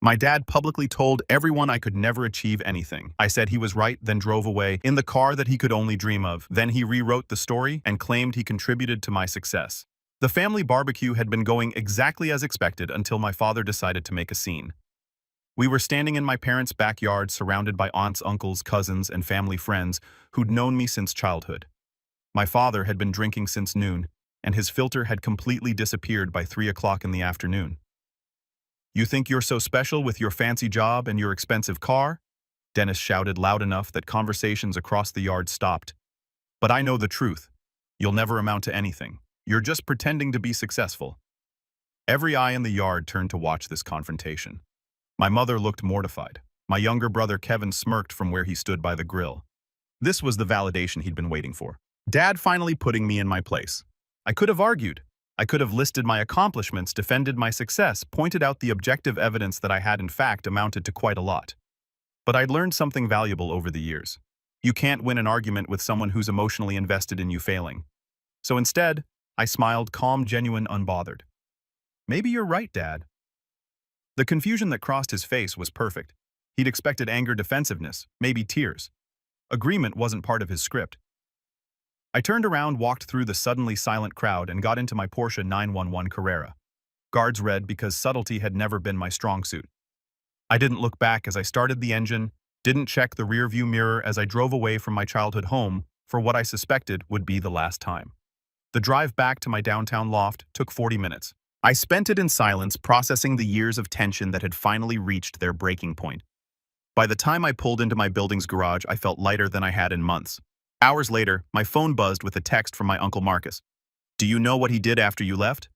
My dad publicly told everyone I could never achieve anything. I said he was right, then drove away in the car that he could only dream of. Then he rewrote the story and claimed he contributed to my success. The family barbecue had been going exactly as expected until my father decided to make a scene. We were standing in my parents' backyard surrounded by aunts, uncles, cousins, and family friends who'd known me since childhood. My father had been drinking since noon, and his filter had completely disappeared by 3 o'clock in the afternoon. "You think you're so special with your fancy job and your expensive car?" Dennis shouted loud enough that conversations across the yard stopped. "But I know the truth. You'll never amount to anything. You're just pretending to be successful." Every eye in the yard turned to watch this confrontation. My mother looked mortified. My younger brother Kevin smirked from where he stood by the grill. This was the validation he'd been waiting for. Dad finally putting me in my place. I could have argued. I could have listed my accomplishments, defended my success, pointed out the objective evidence that I had in fact amounted to quite a lot. But I'd learned something valuable over the years. You can't win an argument with someone who's emotionally invested in you failing. So instead, I smiled, calm, genuine, unbothered. "Maybe you're right, Dad." The confusion that crossed his face was perfect. He'd expected anger, defensiveness, maybe tears. Agreement wasn't part of his script. I turned around, walked through the suddenly silent crowd, and got into my Porsche 911 Carrera. Guards read because subtlety had never been my strong suit. I didn't look back as I started the engine, didn't check the rearview mirror as I drove away from my childhood home for what I suspected would be the last time. The drive back to my downtown loft took 40 minutes. I spent it in silence, processing the years of tension that had finally reached their breaking point. By the time I pulled into my building's garage, I felt lighter than I had in months. Hours later, my phone buzzed with a text from my Uncle Marcus. "Do you know what he did after you left?"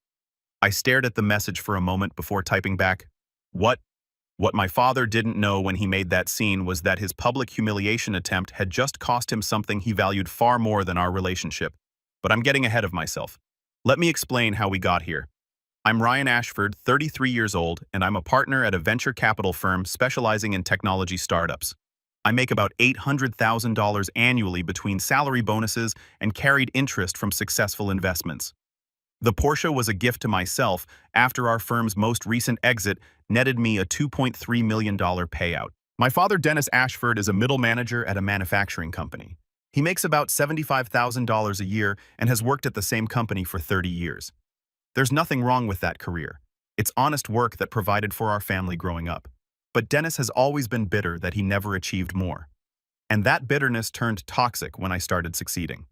I stared at the message for a moment before typing back, "What?" What my father didn't know when he made that scene was that his public humiliation attempt had just cost him something he valued far more than our relationship. But I'm getting ahead of myself. Let me explain how we got here. I'm Ryan Ashford, 33 years old, and I'm a partner at a venture capital firm specializing in technology startups. I make about $800,000 annually between salary bonuses and carried interest from successful investments. The Porsche was a gift to myself after our firm's most recent exit netted me a $2.3 million payout. My father, Dennis Ashford, is a middle manager at a manufacturing company. He makes about $75,000 a year and has worked at the same company for 30 years. There's nothing wrong with that career. It's honest work that provided for our family growing up. But Dennis has always been bitter that he never achieved more. And that bitterness turned toxic when I started succeeding.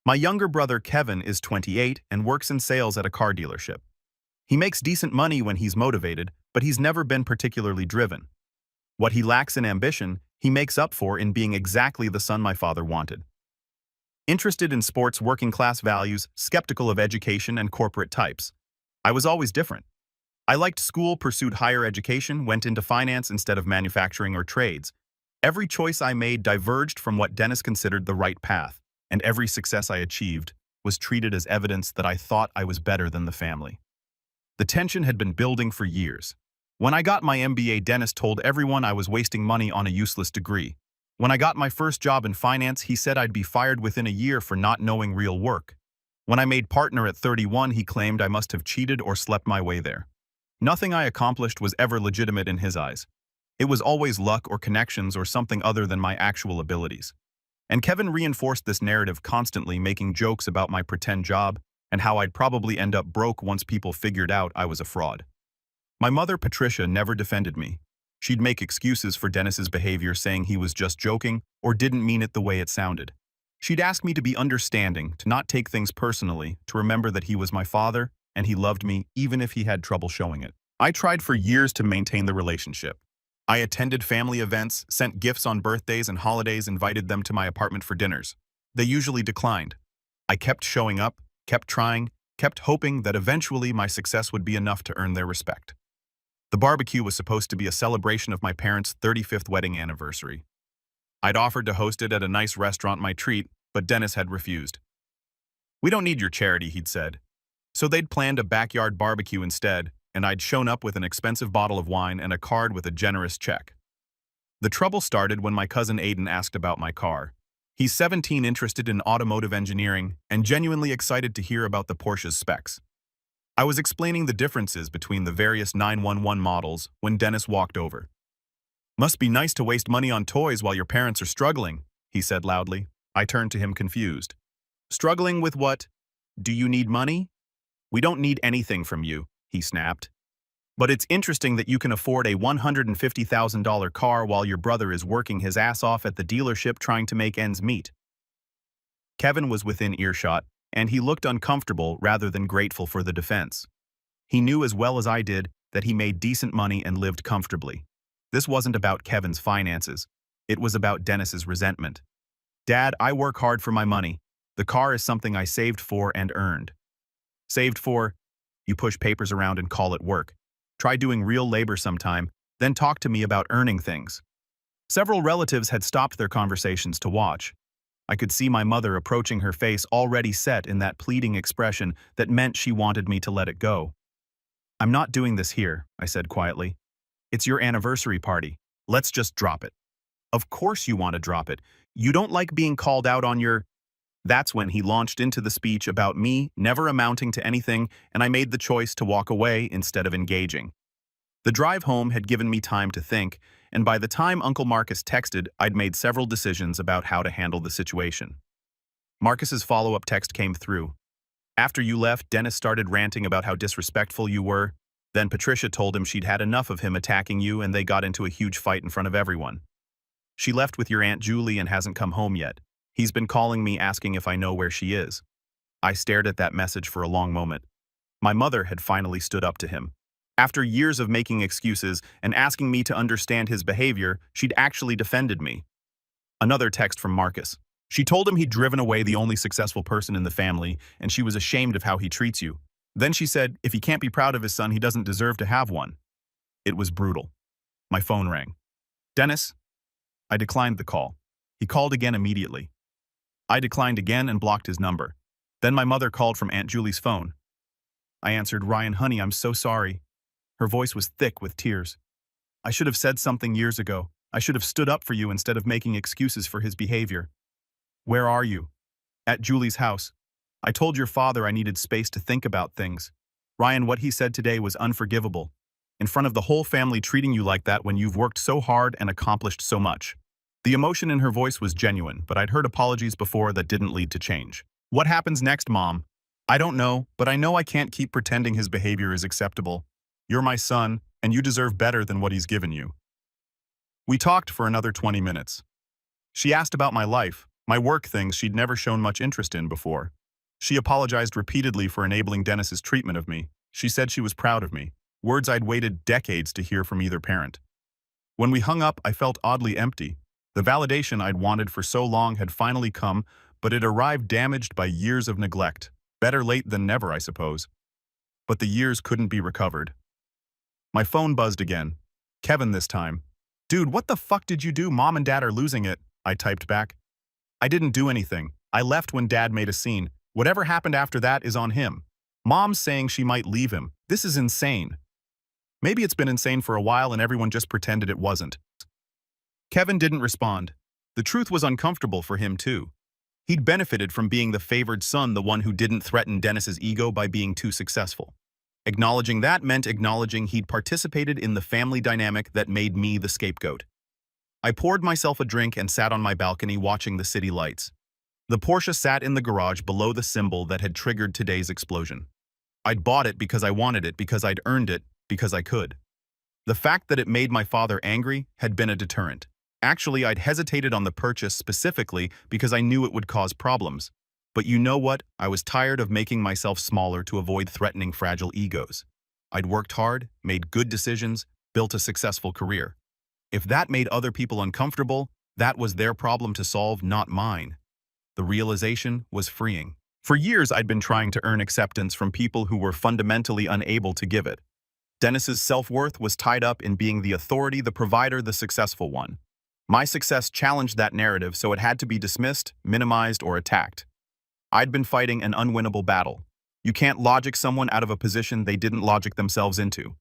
My younger brother Kevin is 28 and works in sales at a car dealership. He makes decent money when he's motivated, but he's never been particularly driven. What he lacks in ambition, he makes up for in being exactly the son my father wanted. Interested in sports, working-class values, skeptical of education and corporate types. I was always different. I liked school, pursued higher education, went into finance instead of manufacturing or trades. Every choice I made diverged from what Dennis considered the right path, and every success I achieved was treated as evidence that I thought I was better than the family. The tension had been building for years. When I got my MBA, Dennis told everyone I was wasting money on a useless degree. When I got my first job in finance, he said I'd be fired within a year for not knowing real work. When I made partner at 31, he claimed I must have cheated or slept my way there. Nothing I accomplished was ever legitimate in his eyes. It was always luck or connections or something other than my actual abilities. And Kevin reinforced this narrative constantly, making jokes about my pretend job and how I'd probably end up broke once people figured out I was a fraud. My mother, Patricia, never defended me. She'd make excuses for Dennis's behavior, saying he was just joking or didn't mean it the way it sounded. She'd ask me to be understanding, to not take things personally, to remember that he was my father and he loved me even if he had trouble showing it. I tried for years to maintain the relationship. I attended family events, sent gifts on birthdays and holidays, invited them to my apartment for dinners. They usually declined. I kept showing up, kept trying, kept hoping that eventually my success would be enough to earn their respect. The barbecue was supposed to be a celebration of my parents' 35th wedding anniversary. I'd offered to host it at a nice restaurant, my treat, but Dennis had refused. "We don't need your charity," he'd said. So they'd planned a backyard barbecue instead, and I'd shown up with an expensive bottle of wine and a card with a generous check. The trouble started when my cousin Aiden asked about my car. He's 17, interested in automotive engineering, and genuinely excited to hear about the Porsche's specs. I was explaining the differences between the various 911 models when Dennis walked over. "Must be nice to waste money on toys while your parents are struggling," he said loudly. I turned to him confused. "Struggling with what? Do you need money?" "We don't need anything from you," he snapped. "But it's interesting that you can afford a $150,000 car while your brother is working his ass off at the dealership trying to make ends meet." Kevin was within earshot, and he looked uncomfortable rather than grateful for the defense. He knew as well as I did that he made decent money and lived comfortably. This wasn't about Kevin's finances. It was about Dennis's resentment. "Dad, I work hard for my money. The car is something I saved for and earned." "Saved for?" "You push papers around and call it work. Try doing real labor sometime, then talk to me about earning things." Several relatives had stopped their conversations to watch. I could see my mother approaching, her face already set in that pleading expression that meant she wanted me to let it go. "I'm not doing this here," I said quietly. "It's your anniversary party. Let's just drop it." "Of course you want to drop it. You don't like being called out on your—" That's when he launched into the speech about me never amounting to anything, and I made the choice to walk away instead of engaging. The drive home had given me time to think, and by the time Uncle Marcus texted, I'd made several decisions about how to handle the situation. Marcus's follow-up text came through. "After you left, Dennis started ranting about how disrespectful you were. Then Patricia told him she'd had enough of him attacking you, and they got into a huge fight in front of everyone. She left with your Aunt Julie and hasn't come home yet. He's been calling me asking if I know where she is." I stared at that message for a long moment. My mother had finally stood up to him. After years of making excuses and asking me to understand his behavior, she'd actually defended me. Another text from Marcus. "She told him he'd driven away the only successful person in the family, and she was ashamed of how he treats you. Then she said, if he can't be proud of his son, he doesn't deserve to have one." It was brutal. My phone rang. "Dennis?" I declined the call. He called again immediately. I declined again and blocked his number. Then my mother called from Aunt Julie's phone. I answered, "Ryan, honey, I'm so sorry." Her voice was thick with tears. "I should have said something years ago. I should have stood up for you instead of making excuses for his behavior." "Where are you?" "At Julie's house. I told your father I needed space to think about things. Ryan, what he said today was unforgivable. In front of the whole family treating you like that when you've worked so hard and accomplished so much." The emotion in her voice was genuine, but I'd heard apologies before that didn't lead to change. "What happens next, Mom?" "I don't know, but I know I can't keep pretending his behavior is acceptable. You're my son, and you deserve better than what he's given you." We talked for another 20 minutes. She asked about my life, my work, things she'd never shown much interest in before. She apologized repeatedly for enabling Dennis's treatment of me. She said she was proud of me, words I'd waited decades to hear from either parent. When we hung up, I felt oddly empty. The validation I'd wanted for so long had finally come, but it arrived damaged by years of neglect. Better late than never, I suppose. But the years couldn't be recovered. My phone buzzed again. Kevin this time. "Dude, what the fuck did you do? Mom and Dad are losing it," I typed back. "I didn't do anything. I left when Dad made a scene. Whatever happened after that is on him. Mom's saying she might leave him. This is insane." Maybe it's been insane for a while and everyone just pretended it wasn't. Kevin didn't respond. The truth was uncomfortable for him too. He'd benefited from being the favored son, the one who didn't threaten Dennis's ego by being too successful. Acknowledging that meant acknowledging he'd participated in the family dynamic that made me the scapegoat. I poured myself a drink and sat on my balcony watching the city lights. The Porsche sat in the garage below the symbol that had triggered today's explosion. I'd bought it because I wanted it, because I'd earned it, because I could. The fact that it made my father angry had been a deterrent. Actually, I'd hesitated on the purchase specifically because I knew it would cause problems. But you know what? I was tired of making myself smaller to avoid threatening fragile egos. I'd worked hard, made good decisions, built a successful career. If that made other people uncomfortable, that was their problem to solve, not mine. The realization was freeing. For years, I'd been trying to earn acceptance from people who were fundamentally unable to give it. Dennis's self-worth was tied up in being the authority, the provider, the successful one. My success challenged that narrative, so it had to be dismissed, minimized, or attacked. I'd been fighting an unwinnable battle. You can't logic someone out of a position they didn't logic themselves into.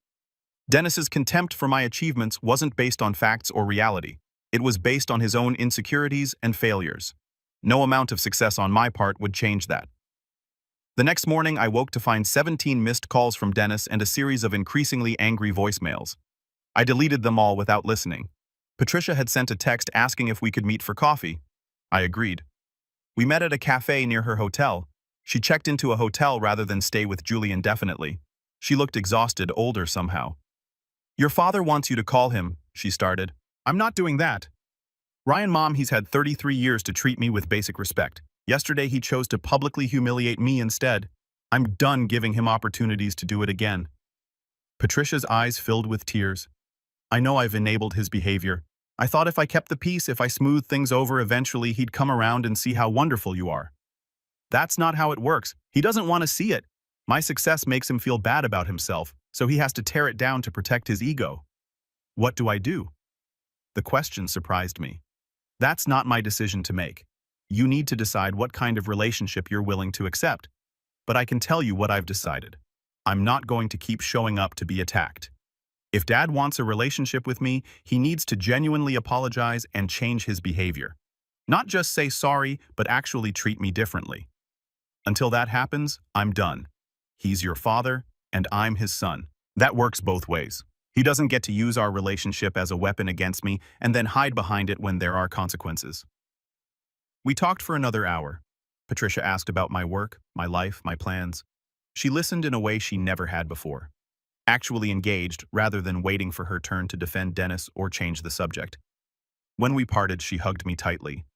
Dennis's contempt for my achievements wasn't based on facts or reality. It was based on his own insecurities and failures. No amount of success on my part would change that. The next morning, I woke to find 17 missed calls from Dennis and a series of increasingly angry voicemails. I deleted them all without listening. Patricia had sent a text asking if we could meet for coffee. I agreed. We met at a cafe near her hotel. She checked into a hotel rather than stay with Julie indefinitely. She looked exhausted, older somehow. "Your father wants you to call him," she started. "I'm not doing that. Ryan, Mom, he's had 33 years to treat me with basic respect. Yesterday he chose to publicly humiliate me instead. I'm done giving him opportunities to do it again." Patricia's eyes filled with tears. "I know I've enabled his behavior. I thought if I kept the peace, if I smoothed things over, eventually he'd come around and see how wonderful you are. That's not how it works. He doesn't want to see it. My success makes him feel bad about himself, so he has to tear it down to protect his ego. What do I do?" The question surprised me. "That's not my decision to make. You need to decide what kind of relationship you're willing to accept. But I can tell you what I've decided. I'm not going to keep showing up to be attacked. If Dad wants a relationship with me, he needs to genuinely apologize and change his behavior. Not just say sorry, but actually treat me differently. Until that happens, I'm done. He's your father, and I'm his son. That works both ways. He doesn't get to use our relationship as a weapon against me and then hide behind it when there are consequences." We talked for another hour. Patricia asked about my work, my life, my plans. She listened in a way she never had before. Actually engaged rather than waiting for her turn to defend Dennis or change the subject. When we parted, she hugged me tightly.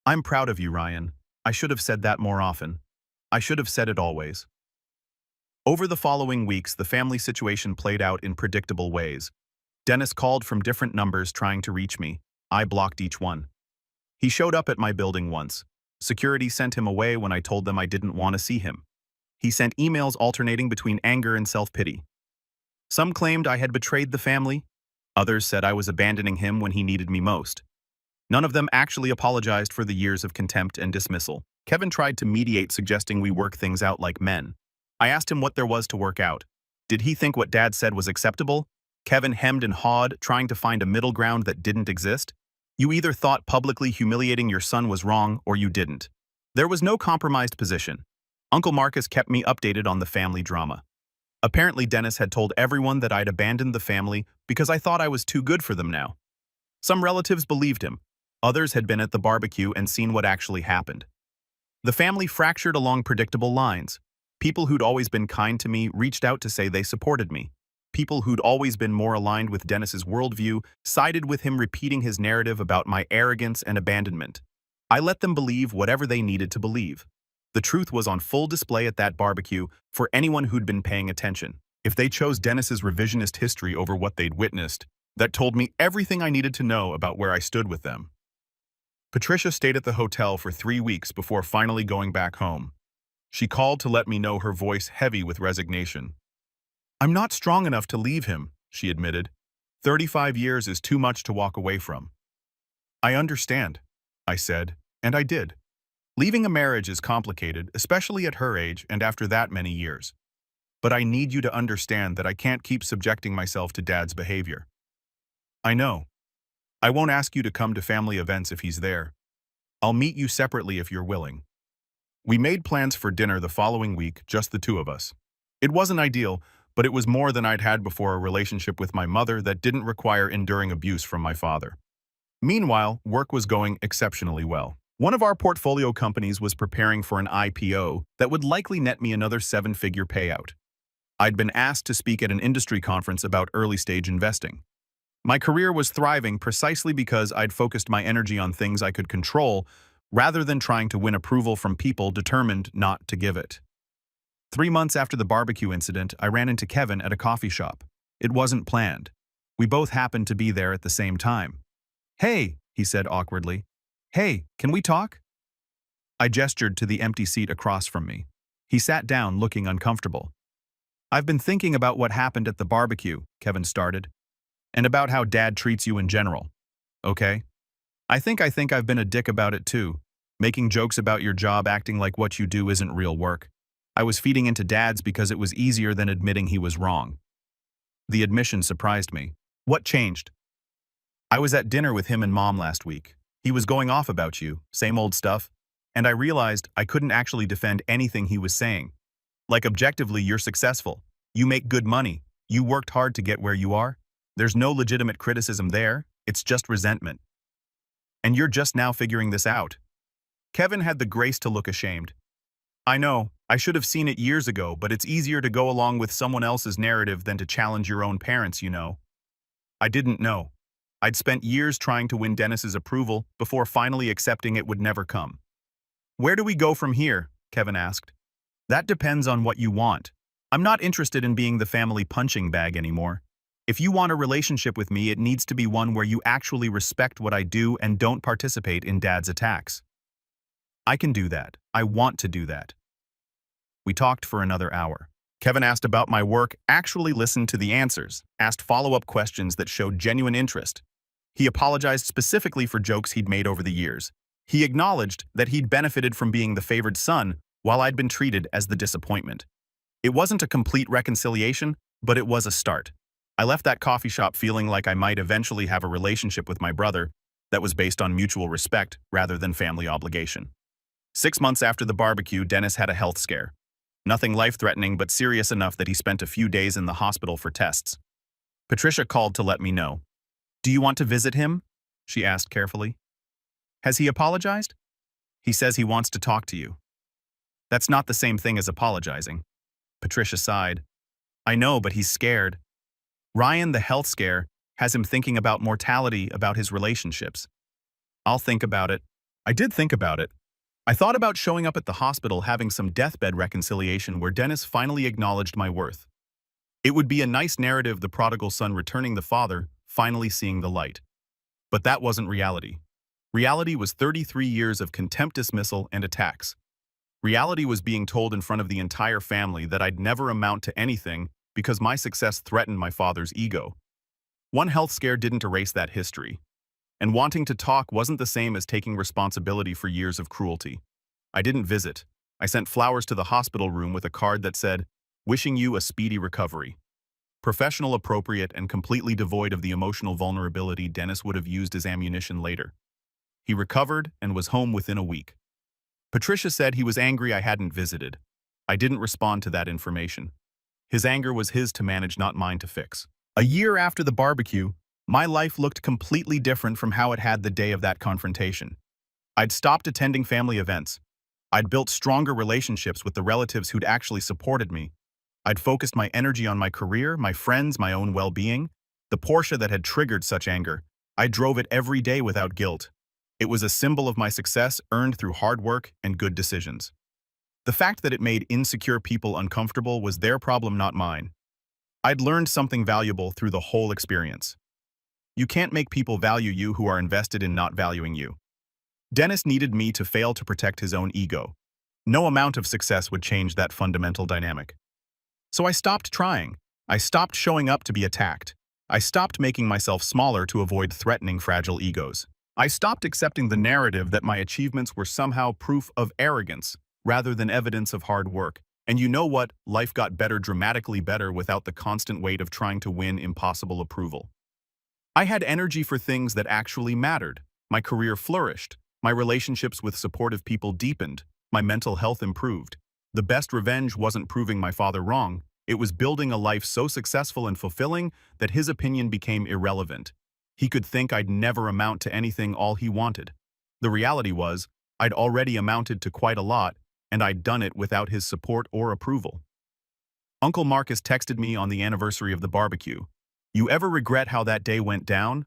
"I'm proud of you, Ryan. I should have said that more often. I should have said it always." Over the following weeks, the family situation played out in predictable ways. Dennis called from different numbers trying to reach me. I blocked each one. He showed up at my building once. Security sent him away when I told them I didn't want to see him. He sent emails alternating between anger and self-pity. Some claimed I had betrayed the family. Others said I was abandoning him when he needed me most. None of them actually apologized for the years of contempt and dismissal. Kevin tried to mediate, suggesting we work things out like men. I asked him what there was to work out. Did he think what Dad said was acceptable? Kevin hemmed and hawed, trying to find a middle ground that didn't exist. You either thought publicly humiliating your son was wrong or you didn't. There was no compromised position. Uncle Marcus kept me updated on the family drama. Apparently, Dennis had told everyone that I'd abandoned the family because I thought I was too good for them now. Some relatives believed him. Others had been at the barbecue and seen what actually happened. The family fractured along predictable lines. People who'd always been kind to me reached out to say they supported me. People who'd always been more aligned with Dennis's worldview sided with him, repeating his narrative about my arrogance and abandonment. I let them believe whatever they needed to believe. The truth was on full display at that barbecue for anyone who'd been paying attention. If they chose Dennis's revisionist history over what they'd witnessed, that told me everything I needed to know about where I stood with them. Patricia stayed at the hotel for 3 weeks before finally going back home. She called to let me know, her voice heavy with resignation. "I'm not strong enough to leave him," she admitted. 35 years is too much to walk away from." "I understand," I said, and I did. Leaving a marriage is complicated, especially at her age and after that many years. But I need you to understand that I can't keep subjecting myself to Dad's behavior. "I know. I won't ask you to come to family events if he's there. I'll meet you separately if you're willing." We made plans for dinner the following week, just the two of us. It wasn't ideal, but it was more than I'd had before, a relationship with my mother that didn't require enduring abuse from my father. Meanwhile, work was going exceptionally well. One of our portfolio companies was preparing for an IPO that would likely net me another 7-figure payout. I'd been asked to speak at an industry conference about early-stage investing. My career was thriving precisely because I'd focused my energy on things I could control rather than trying to win approval from people determined not to give it. 3 months after the barbecue incident, I ran into Kevin at a coffee shop. It wasn't planned. We both happened to be there at the same time. "Hey," he said awkwardly. "Hey, can we talk?" I gestured to the empty seat across from me. He sat down, looking uncomfortable. "I've been thinking about what happened at the barbecue," Kevin started, "and about how Dad treats you in general. Okay? I think I've been a dick about it too, making jokes about your job, acting like what you do isn't real work. I was feeding into Dad's because it was easier than admitting he was wrong." The admission surprised me. "What changed?" "I was at dinner with him and Mom last week. He was going off about you, same old stuff. And I realized I couldn't actually defend anything he was saying. Like, objectively, you're successful. You make good money. You worked hard to get where you are. There's no legitimate criticism there. It's just resentment. And you're just now figuring this out. Kevin had the grace to look ashamed. I know, I should have seen it years ago, but it's easier to go along with someone else's narrative than to challenge your own parents, you know. I didn't know. I'd spent years trying to win Dennis's approval before finally accepting it would never come. Where do we go from here? Kevin asked. That depends on what you want. I'm not interested in being the family punching bag anymore. If you want a relationship with me, it needs to be one where you actually respect what I do and don't participate in Dad's attacks. I can do that. I want to do that. We talked for another hour. Kevin asked about my work, actually listened to the answers, asked follow-up questions that showed genuine interest. He apologized specifically for jokes he'd made over the years. He acknowledged that he'd benefited from being the favored son while I'd been treated as the disappointment. It wasn't a complete reconciliation, but it was a start. I left that coffee shop feeling like I might eventually have a relationship with my brother that was based on mutual respect rather than family obligation. 6 months after the barbecue, Dennis had a health scare. Nothing life-threatening, but serious enough that he spent a few days in the hospital for tests. Patricia called to let me know. Do you want to visit him? She asked carefully. Has he apologized? He says he wants to talk to you. That's not the same thing as apologizing. Patricia sighed. I know, but he's scared. Ryan, the health scare, has him thinking about mortality, about his relationships. I'll think about it. I did think about it. I thought about showing up at the hospital having some deathbed reconciliation where Dennis finally acknowledged my worth. It would be a nice narrative, the prodigal son returning the father, finally seeing the light. But that wasn't reality. Reality was 33 years of contempt, dismissal, and attacks. Reality was being told in front of the entire family that I'd never amount to anything because my success threatened my father's ego. One health scare didn't erase that history. And wanting to talk wasn't the same as taking responsibility for years of cruelty. I didn't visit. I sent flowers to the hospital room with a card that said, "Wishing you a speedy recovery." Professional, appropriate, and completely devoid of the emotional vulnerability Dennis would have used as ammunition later. He recovered and was home within a week. Patricia said he was angry I hadn't visited. I didn't respond to that information. His anger was his to manage, not mine to fix. A year after the barbecue, my life looked completely different from how it had the day of that confrontation. I'd stopped attending family events. I'd built stronger relationships with the relatives who'd actually supported me. I'd focused my energy on my career, my friends, my own well-being. The Porsche that had triggered such anger, I drove it every day without guilt. It was a symbol of my success earned through hard work and good decisions. The fact that it made insecure people uncomfortable was their problem, not mine. I'd learned something valuable through the whole experience. You can't make people value you who are invested in not valuing you. Dennis needed me to fail to protect his own ego. No amount of success would change that fundamental dynamic. So I stopped trying. I stopped showing up to be attacked. I stopped making myself smaller to avoid threatening fragile egos. I stopped accepting the narrative that my achievements were somehow proof of arrogance rather than evidence of hard work. And you know what? Life got better, dramatically better, without the constant weight of trying to win impossible approval. I had energy for things that actually mattered. My career flourished. My relationships with supportive people deepened. My mental health improved. The best revenge wasn't proving my father wrong. It was building a life so successful and fulfilling that his opinion became irrelevant. He could think I'd never amount to anything all he wanted. The reality was, I'd already amounted to quite a lot, and I'd done it without his support or approval. Uncle Marcus texted me on the anniversary of the barbecue. You ever regret how that day went down?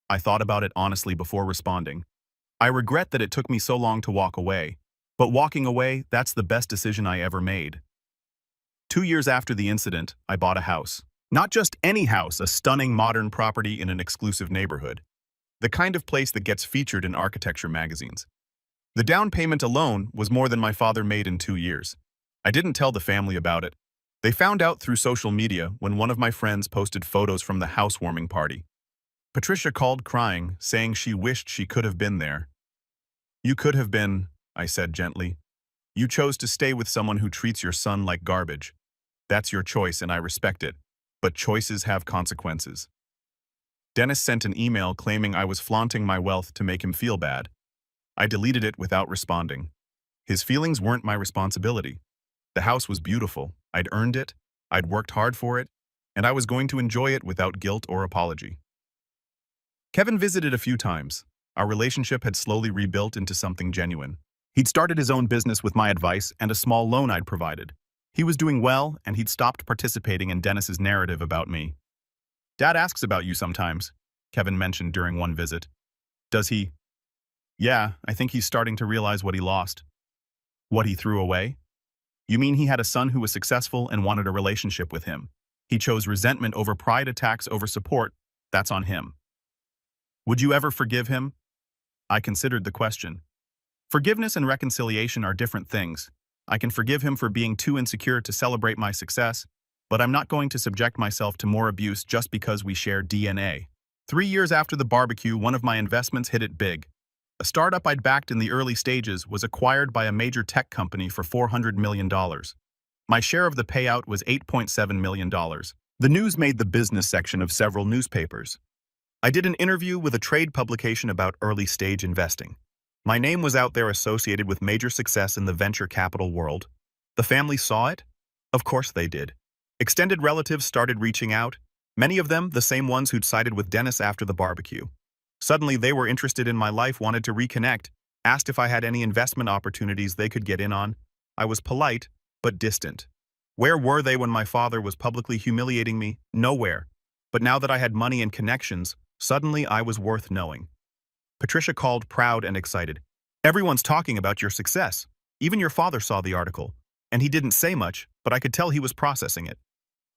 I thought about it honestly before responding. I regret that it took me so long to walk away. But walking away, that's the best decision I ever made. 2 years after the incident, I bought a house. Not just any house, a stunning modern property in an exclusive neighborhood. The kind of place that gets featured in architecture magazines. The down payment alone was more than my father made in 2 years. I didn't tell the family about it. They found out through social media when one of my friends posted photos from the housewarming party. Patricia called crying, saying she wished she could have been there. You could have been, I said gently. You chose to stay with someone who treats your son like garbage. That's your choice and I respect it, but choices have consequences. Dennis sent an email claiming I was flaunting my wealth to make him feel bad. I deleted it without responding. His feelings weren't my responsibility. The house was beautiful. I'd earned it, I'd worked hard for it, and I was going to enjoy it without guilt or apology. Kevin visited a few times. Our relationship had slowly rebuilt into something genuine. He'd started his own business with my advice and a small loan I'd provided. He was doing well, and he'd stopped participating in Dennis's narrative about me. "Dad asks about you sometimes," Kevin mentioned during one visit. "Does he?" "Yeah, I think he's starting to realize what he lost." "What he threw away?" "You mean he had a son who was successful and wanted a relationship with him? He chose resentment over pride, attacks over support. That's on him." "Would you ever forgive him?" I considered the question. Forgiveness and reconciliation are different things. I can forgive him for being too insecure to celebrate my success, but I'm not going to subject myself to more abuse just because we share DNA. 3 years after the barbecue, one of my investments hit it big. A startup I'd backed in the early stages was acquired by a major tech company for $400 million. My share of the payout was $8.7 million. The news made the business section of several newspapers. I did an interview with a trade publication about early-stage investing. My name was out there associated with major success in the venture capital world. The family saw it? Of course they did. Extended relatives started reaching out, many of them the same ones who'd sided with Dennis after the barbecue. Suddenly they were interested in my life, wanted to reconnect, asked if I had any investment opportunities they could get in on. I was polite, but distant. Where were they when my father was publicly humiliating me? Nowhere. But now that I had money and connections, suddenly I was worth knowing. Patricia called, proud and excited. "Everyone's talking about your success. Even your father saw the article. And he didn't say much, but I could tell he was processing it."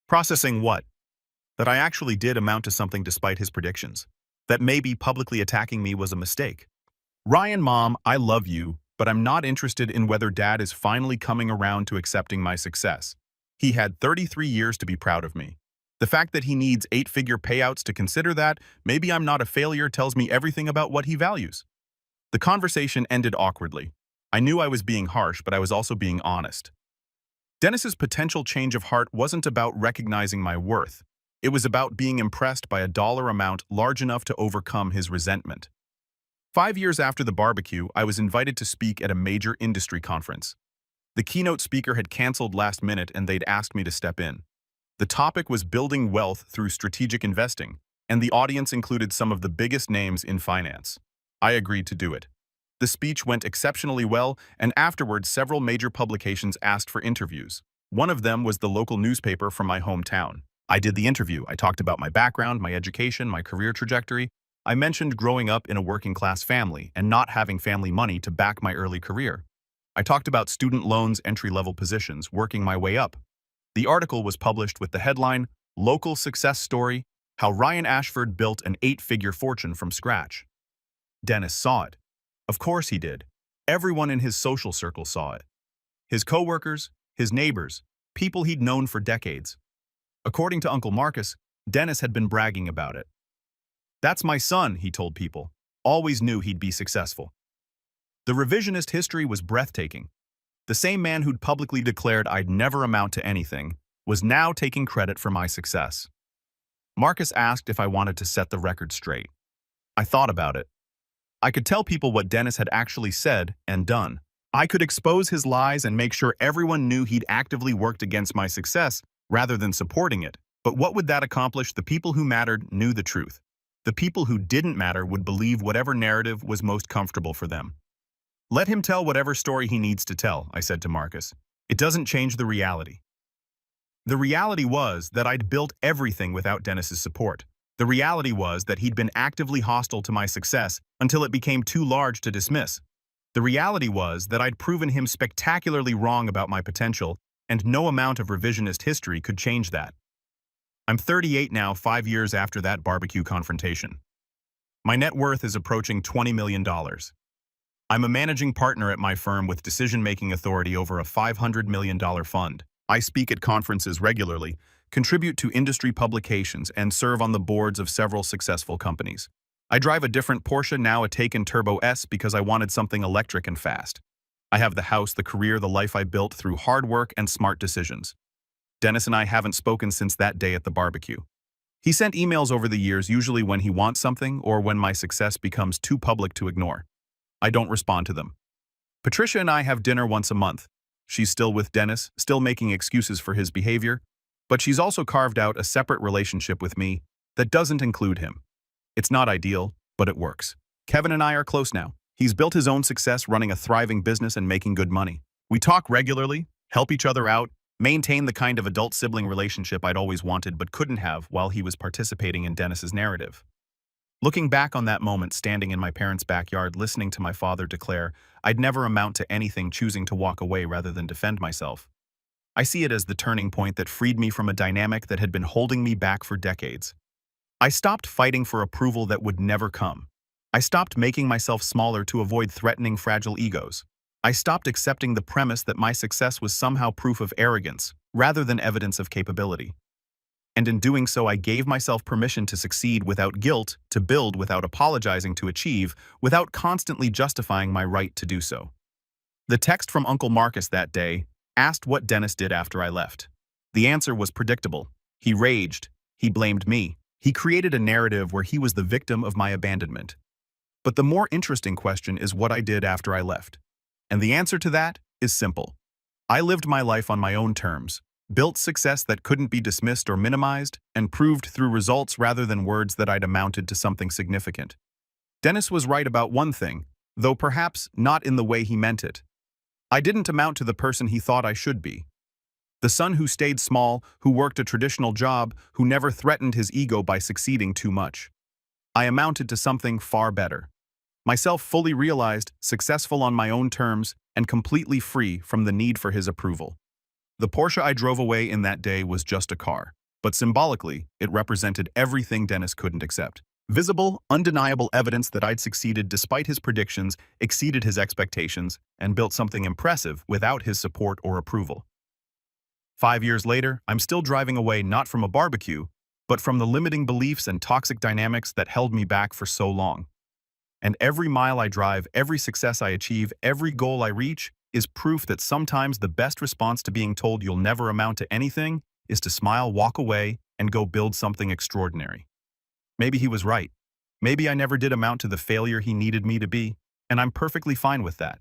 "Processing what?" "That I actually did amount to something despite his predictions. That maybe publicly attacking me was a mistake." "Ryan, Mom, I love you, but I'm not interested in whether Dad is finally coming around to accepting my success. He had 33 years to be proud of me. The fact that he needs 8-figure payouts to consider that, maybe I'm not a failure, tells me everything about what he values." The conversation ended awkwardly. I knew I was being harsh, but I was also being honest. Dennis's potential change of heart wasn't about recognizing my worth. It was about being impressed by a dollar amount large enough to overcome his resentment. 5 years after the barbecue, I was invited to speak at a major industry conference. The keynote speaker had canceled last minute and they'd asked me to step in. The topic was building wealth through strategic investing, and the audience included some of the biggest names in finance. I agreed to do it. The speech went exceptionally well, and afterwards several major publications asked for interviews. One of them was the local newspaper from my hometown. I did the interview. I talked about my background, my education, my career trajectory. I mentioned growing up in a working-class family and not having family money to back my early career. I talked about student loans, entry-level positions, working my way up. The article was published with the headline, "Local Success Story, How Ryan Ashford Built an 8-Figure Fortune from Scratch." Dennis saw it. Of course he did. Everyone in his social circle saw it. His coworkers, his neighbors, people he'd known for decades. According to Uncle Marcus, Dennis had been bragging about it. "That's my son," he told people. "Always knew he'd be successful." The revisionist history was breathtaking. The same man who'd publicly declared I'd never amount to anything was now taking credit for my success. Marcus asked if I wanted to set the record straight. I thought about it. I could tell people what Dennis had actually said and done. I could expose his lies and make sure everyone knew he'd actively worked against my success rather than supporting it. But what would that accomplish? The people who mattered knew the truth. The people who didn't matter would believe whatever narrative was most comfortable for them. "Let him tell whatever story he needs to tell," I said to Marcus. "It doesn't change the reality." The reality was that I'd built everything without Dennis's support. The reality was that he'd been actively hostile to my success until it became too large to dismiss. The reality was that I'd proven him spectacularly wrong about my potential, and no amount of revisionist history could change that. I'm 38 now, 5 years after that barbecue confrontation. My net worth is approaching $20 million. I'm a managing partner at my firm with decision-making authority over a $500 million fund. I speak at conferences regularly, contribute to industry publications, and serve on the boards of several successful companies. I drive a different Porsche, now a Taycan Turbo S, because I wanted something electric and fast. I have the house, the career, the life I built through hard work and smart decisions. Dennis and I haven't spoken since that day at the barbecue. He sent emails over the years, usually when he wants something or when my success becomes too public to ignore. I don't respond to them. Patricia and I have dinner once a month. She's still with Dennis, still making excuses for his behavior, but she's also carved out a separate relationship with me that doesn't include him. It's not ideal, but it works. Kevin and I are close now. He's built his own success running a thriving business and making good money. We talk regularly, help each other out, maintain the kind of adult-sibling relationship I'd always wanted but couldn't have while he was participating in Dennis's narrative. Looking back on that moment standing in my parents' backyard listening to my father declare I'd never amount to anything, choosing to walk away rather than defend myself, I see it as the turning point that freed me from a dynamic that had been holding me back for decades. I stopped fighting for approval that would never come. I stopped making myself smaller to avoid threatening fragile egos. I stopped accepting the premise that my success was somehow proof of arrogance, rather than evidence of capability. And in doing so, I gave myself permission to succeed without guilt, to build without apologizing, to achieve without constantly justifying my right to do so. The text from Uncle Marcus that day asked what Dennis did after I left. The answer was predictable. He raged. He blamed me. He created a narrative where he was the victim of my abandonment. But the more interesting question is what I did after I left. And the answer to that is simple. I lived my life on my own terms, built success that couldn't be dismissed or minimized, and proved through results rather than words that I'd amounted to something significant. Dennis was right about one thing, though perhaps not in the way he meant it. I didn't amount to the person he thought I should be. The son who stayed small, who worked a traditional job, who never threatened his ego by succeeding too much. I amounted to something far better. Myself fully realized, successful on my own terms, and completely free from the need for his approval. The Porsche I drove away in that day was just a car, but symbolically, it represented everything Dennis couldn't accept. Visible, undeniable evidence that I'd succeeded despite his predictions, exceeded his expectations, and built something impressive without his support or approval. 5 years later, I'm still driving away not from a barbecue, but from the limiting beliefs and toxic dynamics that held me back for so long. And every mile I drive, every success I achieve, every goal I reach is proof that sometimes the best response to being told you'll never amount to anything is to smile, walk away, and go build something extraordinary. Maybe he was right. Maybe I never did amount to the failure he needed me to be, and I'm perfectly fine with that.